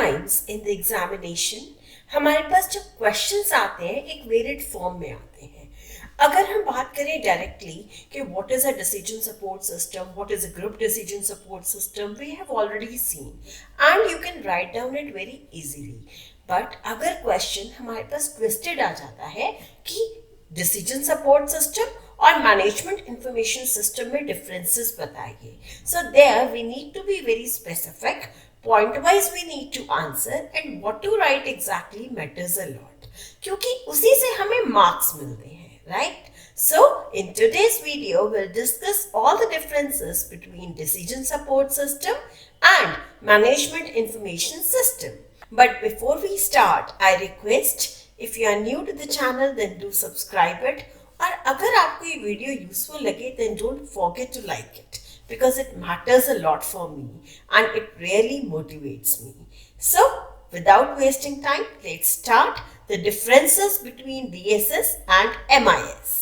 Times in the examination हमारे पास जब questions आते हैं एक वेरिड फॉर्म में आते हैं. अगर हम बात करें डायरेक्टली कि what is a decision support system, what is a group decision support system, we have already seen and you can write down it very easily. But अगर क्वेश्चन हमारे पास ट्विस्टेड आ जाता है कि डिसीजन सपोर्ट सिस्टम और management information system में differences बताइए, so there we need to be very specific. Point wise we need to answer and what to write exactly matters a lot क्योंकि उसी से हमें marks मिलते हैं, right? So in today's video we'll discuss all the differences between decision support system and management information system. But before we start, I request if you are new to the channel then do subscribe it. और अगर आपको ये video useful लगे then don't forget to like it. Because it matters a lot for me and it really motivates me. So, without wasting time, let's start the differences between DSS and MIS.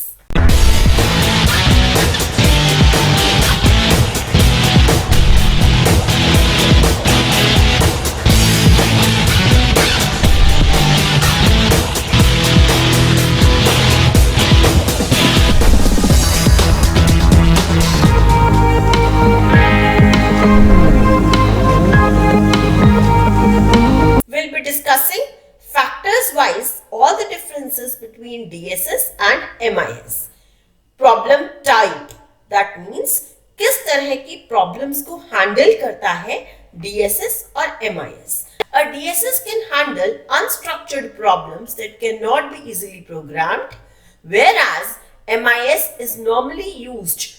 Discussing factors wise all the differences between DSS and MIS. Problem type, that means किस तरह की problems को handle करता है DSS और MIS. A DSS can handle unstructured problems that cannot be easily programmed, whereas MIS is normally used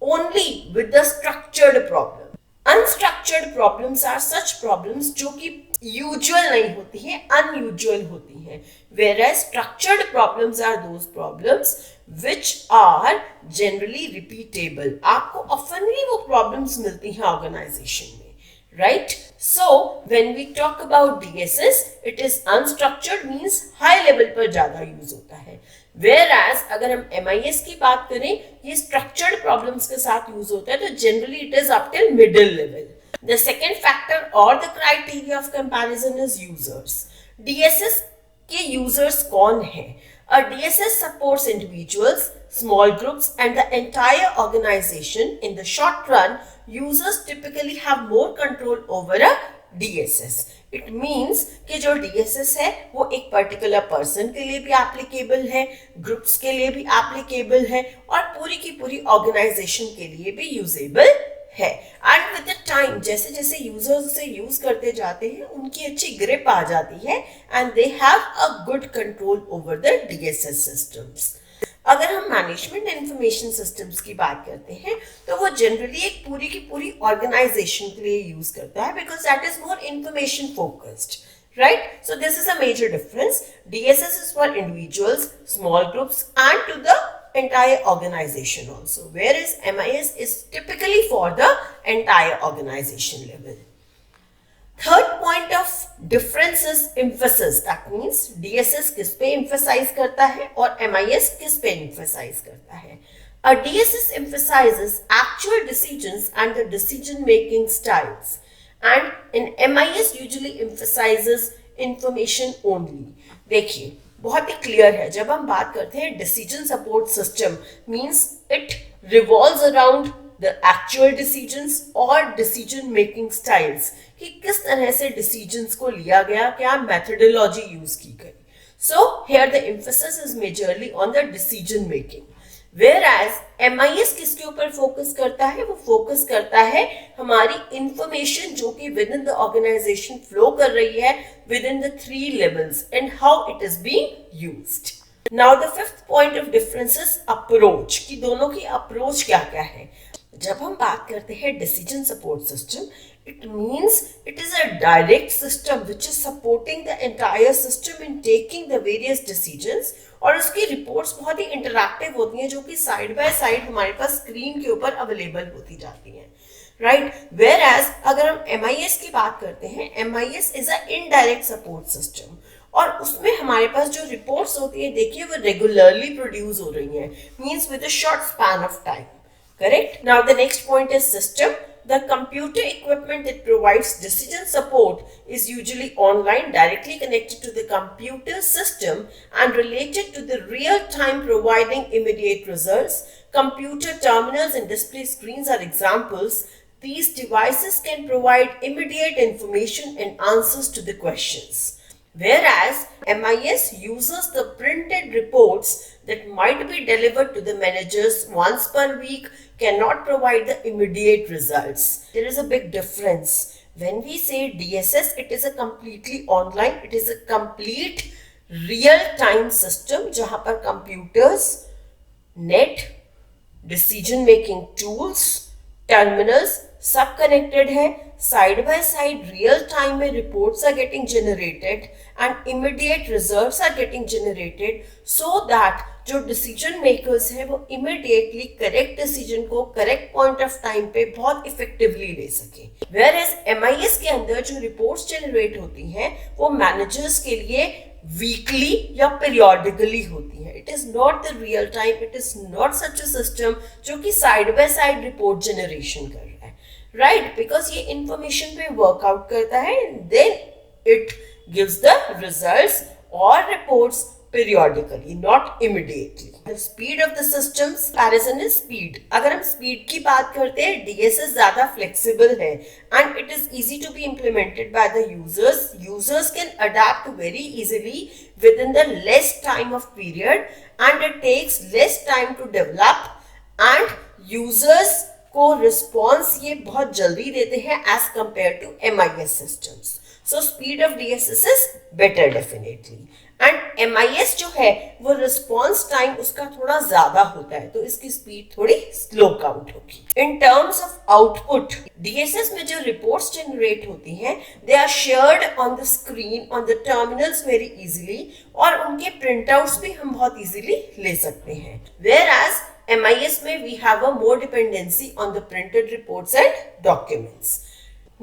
only with the structured problem. Unstructured problems are such problems जो कि usual नहीं होती हैं, unusual होती हैं, whereas structured problems are those problems which are generally repeatable. आपको oftenly वो problems मिलती हैं organization में, right? So when we talk about DSS, it is unstructured means high level पर ज़्यादा use होता है. Whereas अगर हम MIS की बात करें, ये structured problems के साथ use होता है, तो generally it is up till middle level. The second factor or the criteria of comparison is users. DSS के users कौन हैं? A DSS supports individuals, small groups and the entire organization. In the short run, users typically have more control over a DSS. It means कि जो DSS है वो एक particular person के लिए भी एप्लीकेबल है, ग्रुप्स के लिए भी एप्लीकेबल है और पूरी की पूरी ऑर्गेनाइजेशन के लिए भी यूजेबल है. एंड विद द टाइम जैसे जैसे यूजर्स उसे यूज करते जाते हैं उनकी अच्छी ग्रिप आ जाती है and they have a good control over the DSS systems. अगर हम मैनेजमेंट इंफॉर्मेशन सिस्टम्स की बात करते हैं तो वो जनरली एक पूरी की पूरी ऑर्गेनाइजेशन के लिए यूज करता है because that is more information focused, right? So this is a major difference. DSS is for individuals, small groups and to the entire organization also, whereas MIS is typically for the entire organization level. Third point of difference is emphasis. That means DSS किस पे emphasize करता है और MIS किस पे emphasize करता है. A DSS emphasizes actual decisions and the decision making styles, and in MIS usually emphasizes information only. देखिए बहुत ही क्लियर है, जब हम बात करते हैं decision support system means it revolves around the actual decisions और decision making styles कि किस तरह से decisions को लिया गया, क्या methodology यूज की गई. So here the emphasis is majorly on the decision making. Whereas MIS किसके ऊपर फोकस करता है? वो फोकस करता है हमारी इंफॉर्मेशन जो कि within the organisation flow कर रही है within the 3 levels and how it is being used. Now the fifth point of difference is approach कि दोनों की अप्रोच क्या क्या है. जब हम बात करते हैं decision support system, it means it is a direct system which is supporting the entire system in taking the various decisions और उसकी रिपोर्ट्स बहुत ही इंटरैक्टिव होती हैं जो कि साइड बाय साइड हमारे पास स्क्रीन के ऊपर अवेलेबल होती जाती हैं, राइट. वेयर एज अगर हम MIS की बात करते हैं, MIS is a indirect support system और उसमें हमारे पास जो रिपोर्ट्स होती है देखिए वो रेगुलरली प्रोड्यूस हो रही हैं, means with a short span of time. Correct? Now the next point is system. the computer equipment that provides decision support is usually online, directly connected to the computer system and related to the real time providing immediate results. Computer terminals and display screens are examples. These devices can provide immediate information and answers to the questions. Whereas MIS uses the printed reports that might be delivered to the managers once per week, cannot provide the immediate results. There is a big difference. When we say DSS, it is a completely online, it is a complete real-time system जहाँ पर computers, net, decision making tools, terminals सब connected है. Side by side real time में reports are getting generated and immediate results are getting generated so that जो decision makers हैं वो immediately correct decision को correct point of time पे बहुत effectively ले सके. Whereas MIS के अंदर जो reports generate होती हैं वो managers के लिए weekly या periodically होती हैं. It is not the real time, it is not such a system जो कि side by side report generation कर रहा है. Right, because ये information पे workout करता है and then it gives the results or reports periodically, not immediately. The speed of the systems comparison is speed. अगर हम speed की बात करते हैं, DSS ज़्यादा flexible है and it is easy to be implemented by the users. Users can adapt very easily within the less time of period and it takes less time to develop and users को response ये बहुत जल्दी देते हैं as compare to MIS systems. So speed of DSS is better definitely and MIS जो है वो response time उसका थोड़ा ज्यादा होता है तो इसकी स्पीड थोड़ी स्लो काउंट होगी. In terms of output DSS में जो रिपोर्ट्स जनरेट होती हैं they are shared on the screen on the terminals very easily और उनके प्रिंट आउट्स भी हम बहुत इजीली ले सकते हैं. Whereas MIS में we have a more dependency on the printed reports and documents.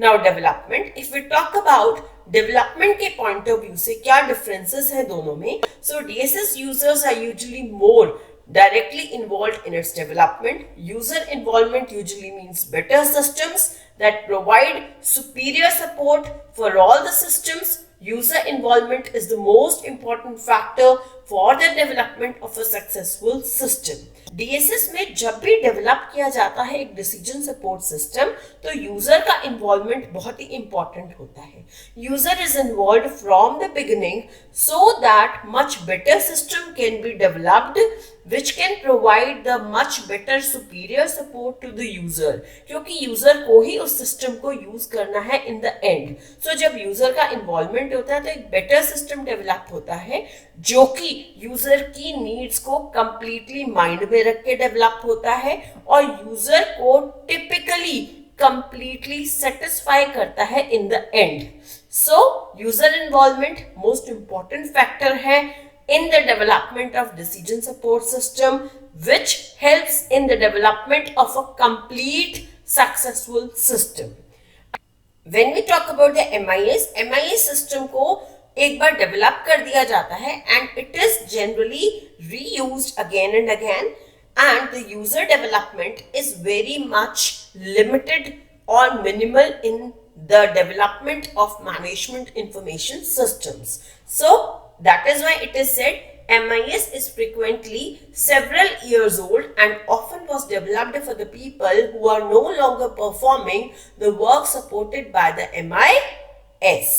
Now development. If we talk about development के point of view से क्या differences है दोनों में? So DSS users are usually more directly involved in its development. User involvement usually means better systems that provide superior support for all the systems. User involvement is the most important factor for the development of a successful system. DSS में जब भी develop किया जाता है एक decision support system तो user का involvement बहुत ही इंपॉर्टेंट होता है. User is involved from the beginning so that much better system can be developed which can provide the much better superior support to the user क्योंकि user को ही उस system को use करना है इन द एंड. सो जब user का involvement होता है तो एक बेटर सिस्टम डेवलप होता है जो कि यूजर की नीड्स को कंप्लीटली माइंड में रख के डेवलप होता है और यूजर को टिपिकली कंप्लीटली सेटिस्फाई करता है in the end. So user involvement most important factor है in the development of decision support system which helps in the development of a complete successful system. When we talk about the MIS system को एक बार develop कर दिया जाता है and it is generally reused again and again and the user development is very much limited or minimal in the development of management information systems. So that is why it is said MIS is frequently several years old and often was developed for the people who are no longer performing the work supported by the MIS.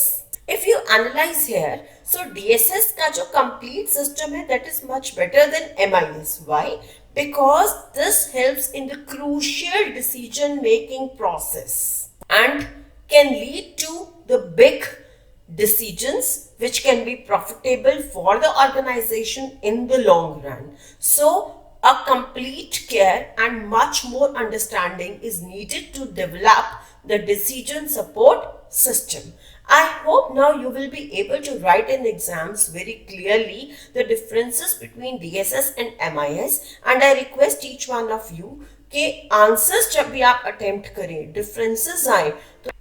If you analyze here, so DSS का जो complete system है that is much better than MIS. Why? Because this helps in the crucial decision making process and can lead to the big decisions which can be profitable for the organization in the long run. So a complete care and much more understanding is needed to develop the decision support system. I hope now you will be able to write in exams very clearly the differences between DSS and MIS and I request each one of you के answers जब भी आप attempt करें differences आए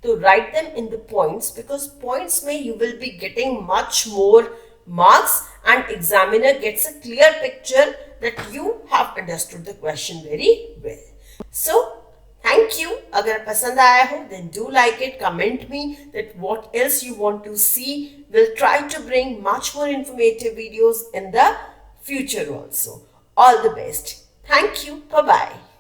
तो write them in the points because points में you will be getting much more marks and examiner gets a clear picture that you have understood the question very well. So thank you. अगर पसंद आया हो then do like it, comment me that what else you want to see. We'll try to bring much more informative videos in the future also. All the best. Thank you. Bye bye.